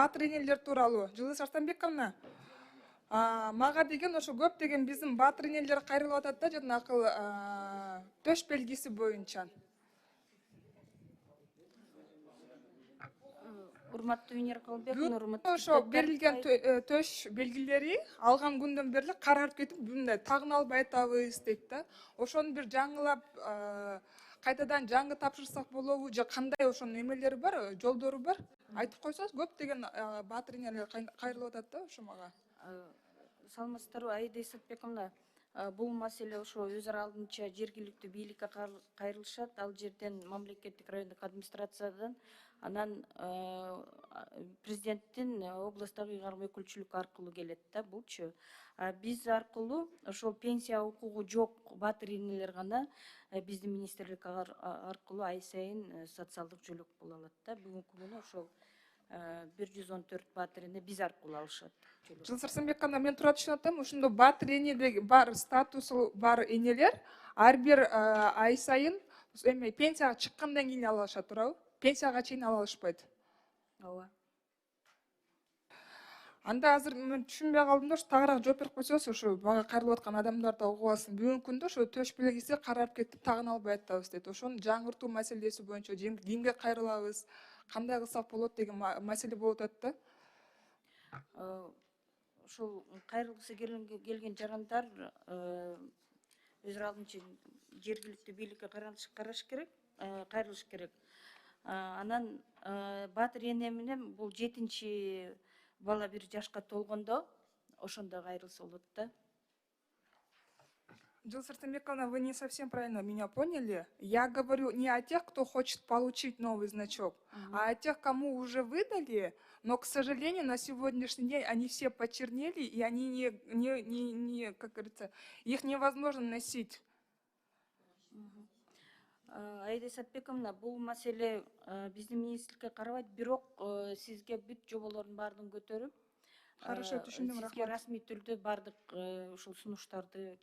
Батыр энелер тууралуу Жылыш Арстанбековна, мага деген ошо көптөгөн биздин батыр энелер кайрылып атат да, жанакыл төш белгиси боюнча. Урматтуу Венера Калбековна, Бүгүн урматтуу ошо депутаттар, берилген төш белгилери алган күндөн бери карарып кетип, мындай тагын албай атабыз дейт да. Ошону бир жаңылап кайтадан жаңы тапшырсак болобу же кандай ошонун эмелери бар, жолдору бар? Айтып койсоңуз, көптөгөн батыр энелер кайрылып атат да ошо мага. саламатсыздарбы, Аида Исатбековна? Бул маселе ошо өз алдынча жергиликтүү бийликке кайрылышат. Ал жерден мамлекеттик райондук администрациядан, анан президенттин областтагы ыйгарым өкүлчүлүк аркылуу келет да булчу. Биз аркылуу ошол пенсия укугу жок батыр энелер гана биздин министрлик аркылуу ай сайын социалдык жөлөк боло алат да. Бүгүнкү күнү ошол 114 батыр эне биз аркылуу алышат. Жылыс Арсенбековна, мен туура түшүнүп атам, ушундо батыр энедеги бар статусу бар энелер ар бир ай сайын эме пенсияга чыккандан кийин ала алышат, туурабы? Пенсияга чейин ала алышпайт. Ооба. Анда азыр мен түшүнбөй калдым да, тагыраак жооп берип койсоңуз, ошо бага кайрылып аткан адамдар да угуп алсын. Бүгүнкү күндө ошо төш белгиси карап кетип, тагын албай атабыз дейт. Ошону жаңыртуу маселеси боюнча кимге кайрылабыз, кандай кылсак болот деген маселе болуп атат да. Ошол кайрылгысы келген жарандар өз алдынча жергиликтүү бийликке кайрылыш керек. Анан батыр эне менен бул 7-чи бала бир жашка толгондо ошондо кайрылса болот да. Жылыс Арсенбековна, вы не совсем правильно меня поняли. Я говорю не о тех, кто хочет получить новый значок, а о тех, кому уже выдали, но, к сожалению, на сегодняшний день они все почернели, и они как говорится, их невозможно носить. Аида Исатбековна, бул маселе биздин министрликке карабайт, бирок сизге бүт жоболордун баардыгын көтөрүп, Хорошо, түшүндүм, сизге рахмат. расмий түрдө баардык ушул сунуштарды